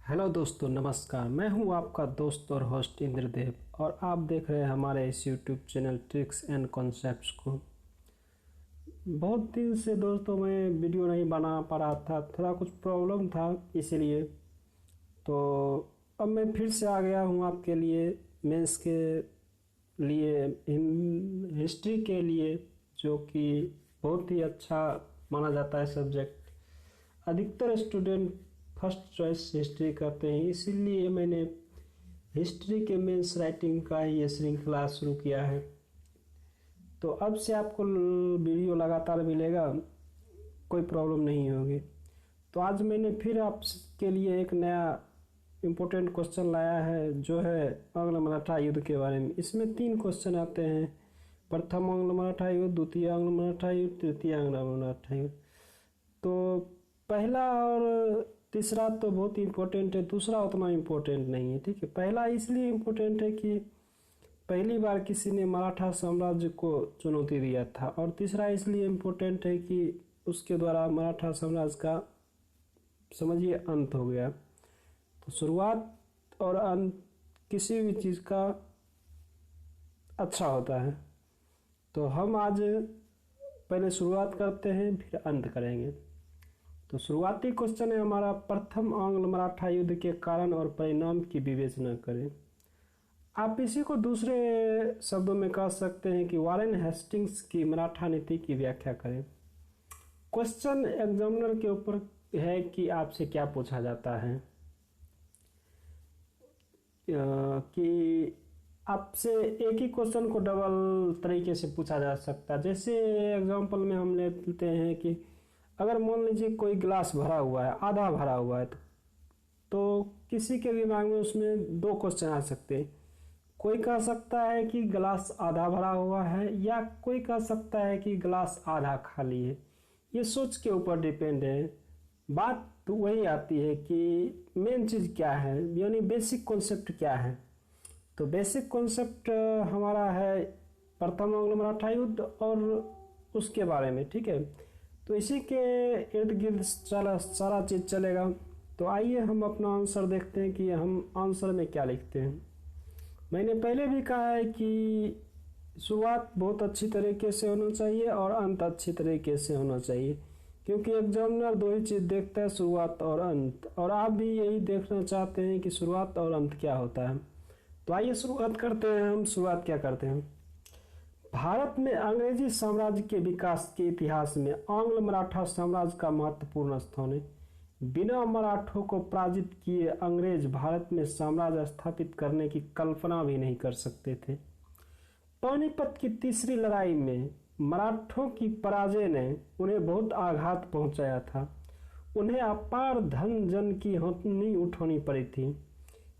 Hello दोस्तों, नमस्कार। मैं हूं आपका दोस्त और होस्ट इंद्रदेव और आप देख रहे हैं हमारे इस YouTube channel tricks and concepts को। बहुत दिन से दोस्तों मैं वीडियो नहीं बना पा रहा था, थोड़ा कुछ प्रॉब्लम था, इसीलिए तो अब मैं फिर से आ गया हूं आपके लिए मेंस के लिए, हिस्ट्री के लिए, जो कि बहुत ही अच्छा माना जाता है सब्जेक्ट। अधिकतर स्टूडेंट फर्स्ट चॉइस हिस्ट्री करते हैं, इसीलिए मैंने हिस्ट्री के मेंस राइटिंग का ये श्रृंखला शुरू किया है। तो अब से आपको वीडियो लगातार मिलेगा, कोई प्रॉब्लम नहीं होगी। तो आज मैंने फिर आपके लिए एक नया इम्पोर्टेंट क्वेश्चन लाया है, जो है आंग्ल मराठा युद्ध के बारे में। इसमें 3 क्वेश्चन आते हैं: प्रथम आंग्ल मराठा युद्ध, द्वितीय आंग्ल मराठा युद्ध, तृतीय आंग्ल मराठा युद्ध। तो पहला और तीसरा तो बहुत इम्पोर्टेंट है, दूसरा उतना इम्पोर्टेंट नहीं है। ठीक है, पहला इसलिए इम्पोर्टेंट है कि पहली बार किसी ने मराठा साम्राज्य को चुनौती दिया था, और तीसरा इसलिए इम्पोर्टेंट है कि उसके द्वारा मराठा साम्राज्य का समझिए अंत हो गया। तो शुरुआत और अंत किसी भी चीज़ का अच्छा होता है। तो हम आज पहले शुरुआत करते हैं, फिर अंत करेंगे। तो शुरुआती क्वेश्चन है हमारा: प्रथम आंग्ल मराठा युद्ध के कारण और परिणाम की विवेचना करें। आप इसी को दूसरे शब्दों में कह सकते हैं कि वारेन हेस्टिंग्स की मराठा नीति की व्याख्या करें। क्वेश्चन एग्जामिनर के ऊपर है कि आपसे क्या पूछा जाता है, कि आपसे एक ही क्वेश्चन को डबल तरीके से पूछा जा सकता है। जैसे एग्जाम्पल में हम लेते हैं कि अगर मान लीजिए कोई गिलास भरा हुआ है, आधा भरा हुआ है, तो किसी के दिमाग में उसमें 2 क्वेश्चन आ सकते हैं। कोई कह सकता है कि गिलास आधा भरा हुआ है, या कोई कह सकता है कि गिलास आधा खाली है। ये सोच के ऊपर डिपेंड है। बात तो वही आती है कि मेन चीज़ क्या है, यानी बेसिक कॉन्सेप्ट क्या है। तो बेसिक कॉन्सेप्ट हमारा है प्रथम आंग्ल मराठा युद्ध और उसके बारे में। ठीक है, तो इसी के इर्द गिर्द सारा चीज़ चलेगा। तो आइए हम अपना आंसर देखते हैं कि हम आंसर में क्या लिखते हैं। मैंने पहले भी कहा है कि शुरुआत बहुत अच्छी तरीके से होना चाहिए और अंत अच्छी तरीके से होना चाहिए, क्योंकि एग्जामिनर 2 ही चीज़ देखता है, शुरुआत और अंत। और आप भी यही देखना चाहते हैं कि शुरुआत और अंत क्या होता है। तो आइए शुरुआत करते हैं। हम शुरुआत क्या करते हैं: भारत में अंग्रेजी साम्राज्य के विकास के इतिहास में आंग्ल मराठा साम्राज्य का महत्वपूर्ण स्थान है। बिना मराठों को पराजित किए अंग्रेज भारत में साम्राज्य स्थापित करने की कल्पना भी नहीं कर सकते थे। पानीपत की तीसरी लड़ाई में मराठों की पराजय ने उन्हें बहुत आघात पहुंचाया था। उन्हें अपार धन जन की हानि उठानी पड़ी थी।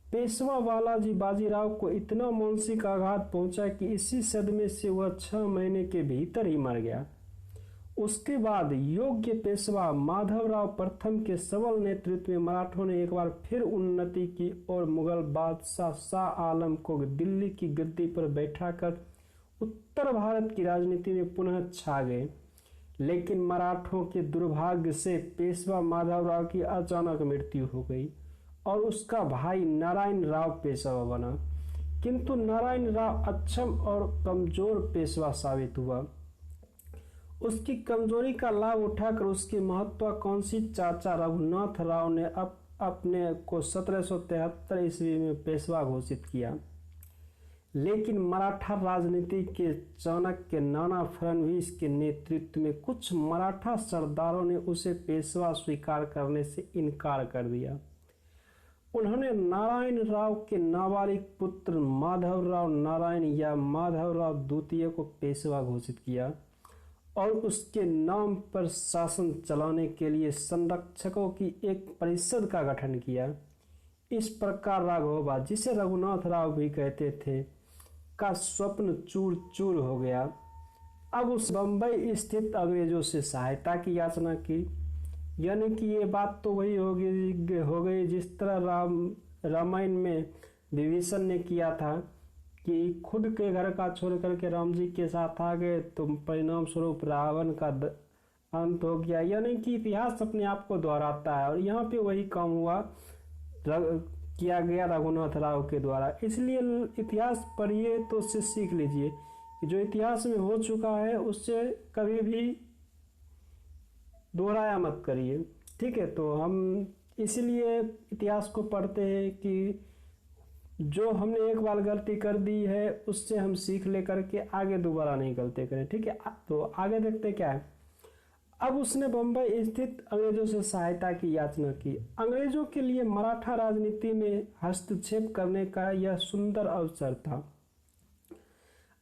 पेशवा बालाजी बाजीराव को इतना मानसिक आघात पहुंचा कि इसी सदमे से वह 6 महीने के भीतर ही मर गया। उसके बाद योग्य पेशवा माधवराव प्रथम के सबल नेतृत्व में मराठों ने एक बार फिर उन्नति की और मुगल बादशाह शाह आलम को दिल्ली की गद्दी पर बैठाकर उत्तर भारत की राजनीति में पुनः छा गए। लेकिन मराठों के दुर्भाग्य से पेशवा माधवराव की अचानक मृत्यु हो गई और उसका भाई नारायण राव पेशवा बना। किंतु नारायण राव अक्षम और कमजोर पेशवा साबित हुआ। उसकी कमजोरी का लाभ उठाकर उसके महत्वाकांक्षी चाचा रघुनाथ राव ने अपने को 1773 ईस्वी में पेशवा घोषित किया। लेकिन मराठा राजनीति के चाणक्य नाना फडणवीस के नेतृत्व में कुछ मराठा सरदारों ने उसे पेशवा स्वीकार करने से इनकार कर दिया। उन्होंने नारायण राव के नाबालिग पुत्र माधवराव नारायण या माधवराव द्वितीय को पेशवा घोषित किया और उसके नाम पर शासन चलाने के लिए संरक्षकों की एक परिषद का गठन किया। इस प्रकार राघोबा, जिसे रघुनाथ राव भी कहते थे, का स्वप्न चूर चूर हो गया। अब उस बंबई स्थित अंग्रेजों से सहायता की याचना की। यानी कि ये बात तो वही हो गई जिस तरह रामायण में विभीषण ने किया था कि खुद के घर का छोड़ करके राम जी के साथ आ गए, तो परिणाम स्वरूप रावण का अंत हो गया। यानी कि इतिहास अपने आप को दोहराता है और यहाँ पे वही काम हुआ। किया गया रघुनाथ राव के द्वारा। इसलिए इतिहास पढ़िए तो उससे सीख लीजिए कि जो इतिहास में हो चुका है उससे कभी भी दोहराया मत करिए। ठीक है, तो हम इसलिए इतिहास को पढ़ते हैं कि जो हमने एक बार गलती कर दी है उससे हम सीख लेकर के आगे दोबारा नहीं गलती करें। ठीक है, तो आगे देखते क्या है। अब उसने बंबई स्थित अंग्रेजों से सहायता की याचना की। अंग्रेजों के लिए मराठा राजनीति में हस्तक्षेप करने का यह सुंदर अवसर था।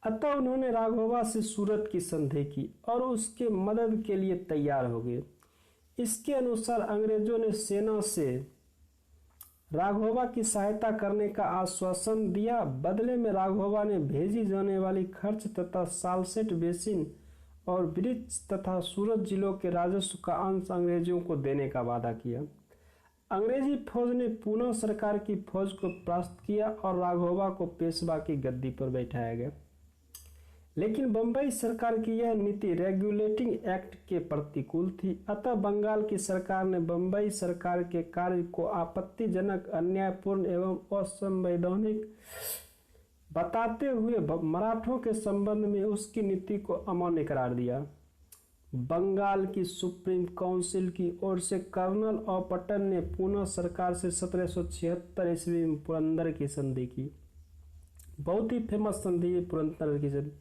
अतः उन्होंने राघोबा से सूरत की संधि की और उसके मदद के लिए तैयार हो गए। इसके अनुसार अंग्रेजों ने सेना से राघोबा की सहायता करने का आश्वासन दिया। बदले में राघोबा ने भेजी जाने वाली खर्च तथा सालसेट बेसिन और ब्रिज तथा सूरत जिलों के राजस्व का अंश अंग्रेजों को देने का वादा किया। अंग्रेजी फौज ने पुनः सरकार की फौज को परास्त किया और राघोबा को पेशवा की गद्दी पर बैठाया गया। लेकिन बंबई सरकार की यह नीति रेगुलेटिंग एक्ट के प्रतिकूल थी। अतः बंगाल की सरकार ने बंबई सरकार के कार्य को आपत्तिजनक, अन्यायपूर्ण एवं असंवैधानिक बताते हुए मराठों के संबंध में उसकी नीति को अमान्य करार दिया। बंगाल की सुप्रीम काउंसिल की ओर से कर्नल ऑपटन ने पुनः सरकार से 1776 ईस्वी में पुरंदर की संधि की। बहुत ही फेमस संधि है पुरंदर की संधि।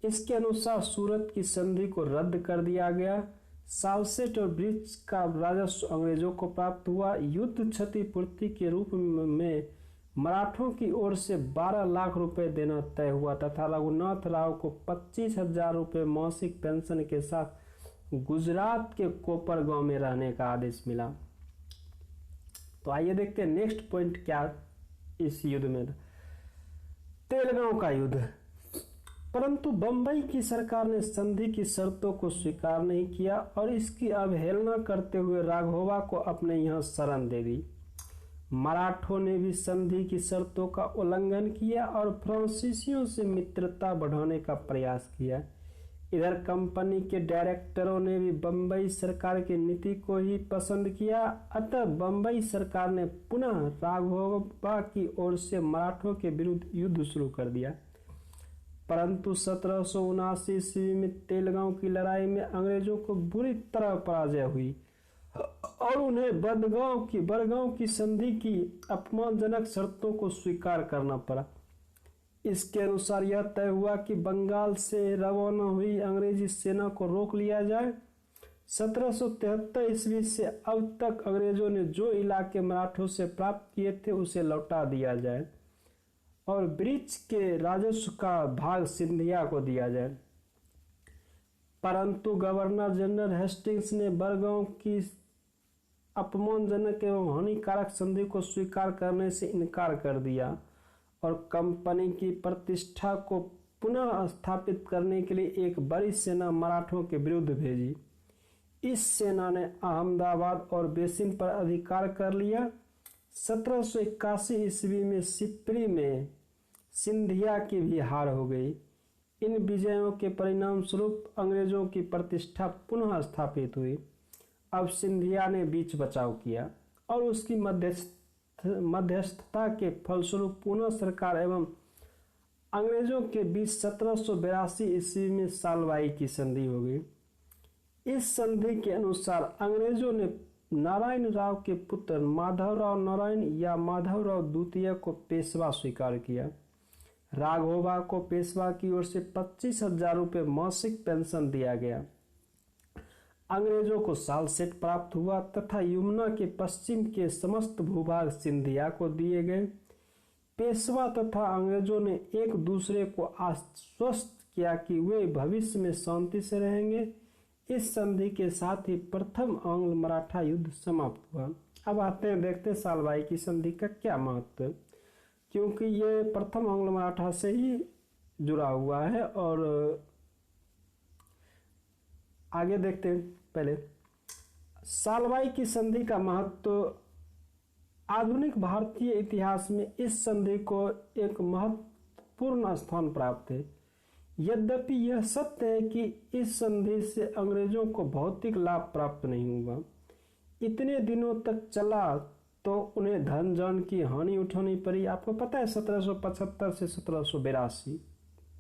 इसके अनुसार सूरत की संधि को रद्द कर दिया गया। सालसेट और ब्रिज का राजस्व अंग्रेजों को प्राप्त हुआ। युद्ध क्षतिपूर्ति के रूप में मराठों की ओर से 12 लाख रुपए देना तय हुआ तथा रघुनाथ राव को 25,000 रुपये मासिक पेंशन के साथ गुजरात के कोपरगांव में रहने का आदेश मिला। तो आइए देखते हैं नेक्स्ट पॉइंट क्या इस युद्ध में। तेलगांव का युद्ध। परंतु बंबई की सरकार ने संधि की शर्तों को स्वीकार नहीं किया और इसकी अवहेलना करते हुए राघोबा को अपने यहाँ शरण दे दी। मराठों ने भी संधि की शर्तों का उल्लंघन किया और फ्रांसीसियों से मित्रता बढ़ाने का प्रयास किया। इधर कंपनी के डायरेक्टरों ने भी बंबई सरकार की नीति को ही पसंद किया। अतः बंबई सरकार ने पुनः राघोबा की ओर से मराठों के विरुद्ध युद्ध शुरू कर दिया। परंतु 1779 ईस्वी में तेलगांव की लड़ाई में अंग्रेजों को बुरी तरह पराजय हुई और उन्हें बड़गांव की संधि की अपमानजनक शर्तों को स्वीकार करना पड़ा। इसके अनुसार यह तय हुआ कि बंगाल से रवाना हुई अंग्रेजी सेना को रोक लिया जाए। 1773 ईस्वी से अब तक अंग्रेजों ने जो इलाके मराठों से प्राप्त किए थे उसे लौटा दिया जाए और ब्रिज के राजस्व का भाग सिंधिया को दिया जाए। परंतु गवर्नर जनरल हेस्टिंग्स ने बड़गांव की अपमानजनक एवं हानिकारक संधि को स्वीकार करने से इनकार कर दिया और कंपनी की प्रतिष्ठा को पुनः स्थापित करने के लिए एक बड़ी सेना मराठों के विरुद्ध भेजी। इस सेना ने अहमदाबाद और बेसिन पर अधिकार कर लिया। 1781 ईस्वी में सिप्री में सिंधिया की भी हार हो गई। इन विजयों के परिणाम स्वरूप अंग्रेजों की प्रतिष्ठा पुनः स्थापित हुई। अब सिंधिया ने बीच बचाव किया और उसकी मध्यस्थता के फलस्वरूप पुनः सरकार एवं अंग्रेजों के बीच 1782 ईस्वी में सालवाई की संधि हो गई। इस संधि के अनुसार अंग्रेजों ने नारायण राव के पुत्र माधवराव नारायण या माधवराव द्वितीय को पेशवा स्वीकार किया। राघोबा को पेशवा की ओर से 25,000 रुपये मासिक पेंशन दिया गया। अंग्रेजों को सालसेट प्राप्त हुआ तथा यमुना के पश्चिम के समस्त भूभाग सिंधिया को दिए गए। पेशवा तथा अंग्रेजों ने एक दूसरे को आश्वस्त किया कि वे भविष्य में शांति से रहेंगे। इस संधि के साथ ही प्रथम आंग्ल मराठा युद्ध समाप्त हुआ। अब आते हैं देखते हैं सालवाई की संधि का क्या महत्व है, क्योंकि ये प्रथम आंग्ल मराठा से ही जुड़ा हुआ है। और आगे देखते हैं। पहले सालवाई की संधि का महत्व। आधुनिक भारतीय इतिहास में इस संधि को एक महत्वपूर्ण स्थान प्राप्त है। यद्यपि यह सत्य है कि इस संधि से अंग्रेजों को भौतिक लाभ प्राप्त नहीं हुआ। इतने दिनों तक चला तो उन्हें धन जन की हानि उठानी पड़ी। आपको पता है 1775 से 1782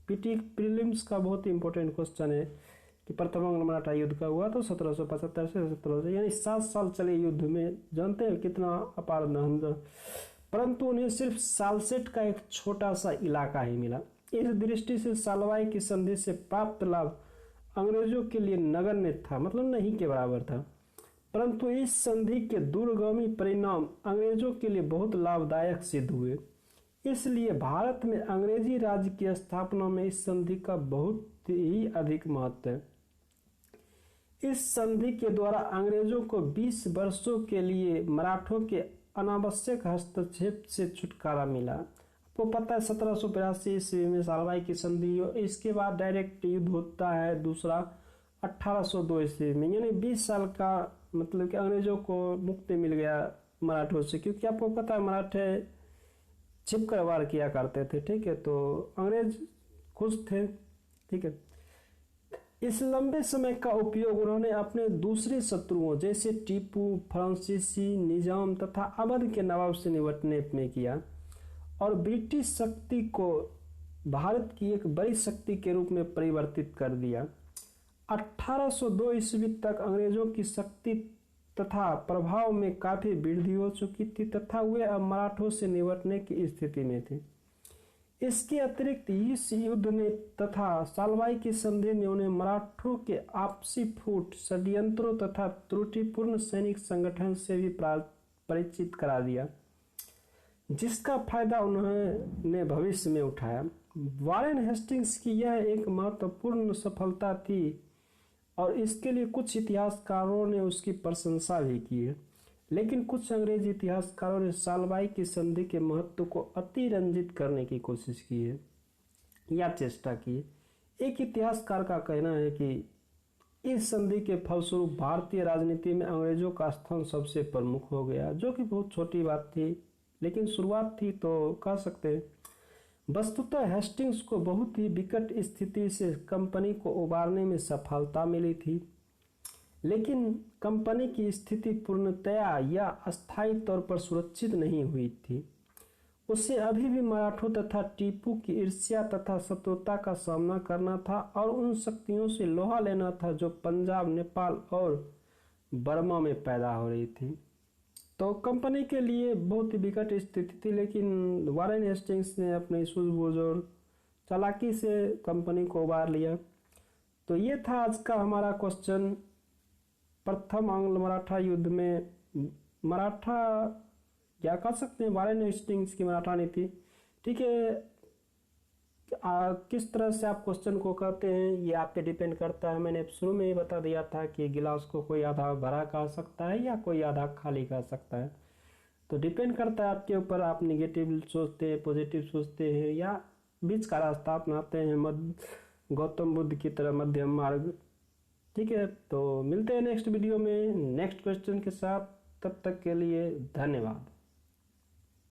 पीटी प्रीलिम्स का बहुत ही इंपॉर्टेंट क्वेश्चन है कि प्रथम आंग्ल मराठा युद्ध का हुआ तो 1775 से 1700, यानी 7 साल चले युद्ध में। जानते हैं कितना अपार दहन, परंतु उन्हें सिर्फ सालसेट का एक छोटा सा इलाका ही मिला। इस दृष्टि से सालवाई की संधि से प्राप्त लाभ अंग्रेजों के लिए नगण्य था, मतलब नहीं के बराबर था, परंतु इस संधि के दूरगामी परिणाम अंग्रेजों के लिए बहुत लाभदायक सिद्ध हुए। इसलिए भारत में अंग्रेजी राज्य की स्थापना में इस संधि का बहुत ही अधिक महत्व है। इस संधि के द्वारा अंग्रेजों को 20 वर्षों के लिए मराठों के अनावश्यक हस्तक्षेप से छुटकारा मिला। आपको पता है 1782 ईस्वी में सालवाई की संधि, इसके बाद डायरेक्ट युद्ध होता है दूसरा 1802 ईस्वी में, यानी 20 साल का मतलब कि अंग्रेजों को मुक्ति मिल गया मराठों से, क्योंकि आपको पता है मराठे छिपकर वार किया करते थे, ठीक है, तो अंग्रेज खुश थे, ठीक है। इस लंबे समय का उपयोग उन्होंने अपने दूसरे शत्रुओं जैसे टीपू, फ्रांसीसी निजाम तथा अवध के नवाब से निपटने में किया और ब्रिटिश शक्ति को भारत की एक बड़ी शक्ति के रूप में परिवर्तित कर दिया। 1802 ईस्वी तक अंग्रेजों की शक्ति तथा प्रभाव में काफी वृद्धि हो चुकी थी तथा वे अब मराठों से निपटने की स्थिति में थे। इसके अतिरिक्त इस युद्ध ने तथा सालवाई की संधि ने उन्हें मराठों के आपसी फूट, षड्यंत्रों तथा त्रुटिपूर्ण सैनिक संगठन से भी परिचित करा दिया, जिसका फायदा उन्होंने भविष्य में उठाया। वारेन हेस्टिंग्स की यह एक महत्वपूर्ण सफलता थी और इसके लिए कुछ इतिहासकारों ने उसकी प्रशंसा भी की है, लेकिन कुछ अंग्रेजी इतिहासकारों ने सालवाई की संधि के महत्व को अतिरंजित करने की कोशिश की है या चेष्टा की है। एक इतिहासकार का कहना है कि इस संधि के फलस्वरूप भारतीय राजनीति में अंग्रेजों का स्थान सबसे प्रमुख हो गया, जो कि बहुत छोटी बात थी, लेकिन शुरुआत थी तो कह सकते हैं। वस्तुतः हेस्टिंग्स को बहुत ही विकट स्थिति से कंपनी को उबारने में सफलता मिली थी, लेकिन कंपनी की स्थिति पूर्णतया या अस्थायी तौर पर सुरक्षित नहीं हुई थी। उसे अभी भी मराठों तथा टीपू की ईर्ष्या तथा शत्रुता का सामना करना था और उन शक्तियों से लोहा लेना था जो पंजाब, नेपाल और बर्मा में पैदा हो रही थी। तो कंपनी के लिए बहुत ही विकट स्थिति थी, लेकिन वारेन हेस्टिंग्स ने अपनी सूझबूझ और चालाकी से कंपनी को उबार लिया। तो ये था आज का हमारा क्वेश्चन। प्रथम आंग्ल मराठा युद्ध में मराठा क्या कह सकते हैं, वारेन हेस्टिंग्स की मराठा नीति, ठीक है। किस तरह से आप क्वेश्चन को करते हैं ये आप पे डिपेंड करता है। मैंने शुरू में ही बता दिया था कि गिलास को कोई आधा भरा कह सकता है या कोई आधा खाली कह सकता है, तो डिपेंड करता है आपके ऊपर। आप निगेटिव सोचते हैं, पॉजिटिव सोचते हैं या बीच का रास्ता अपनाते हैं, गौतम बुद्ध की तरह मध्यम मार्ग, ठीक है। तो मिलते हैं नेक्स्ट वीडियो में नेक्स्ट क्वेश्चन के साथ, तब तक के लिए धन्यवाद।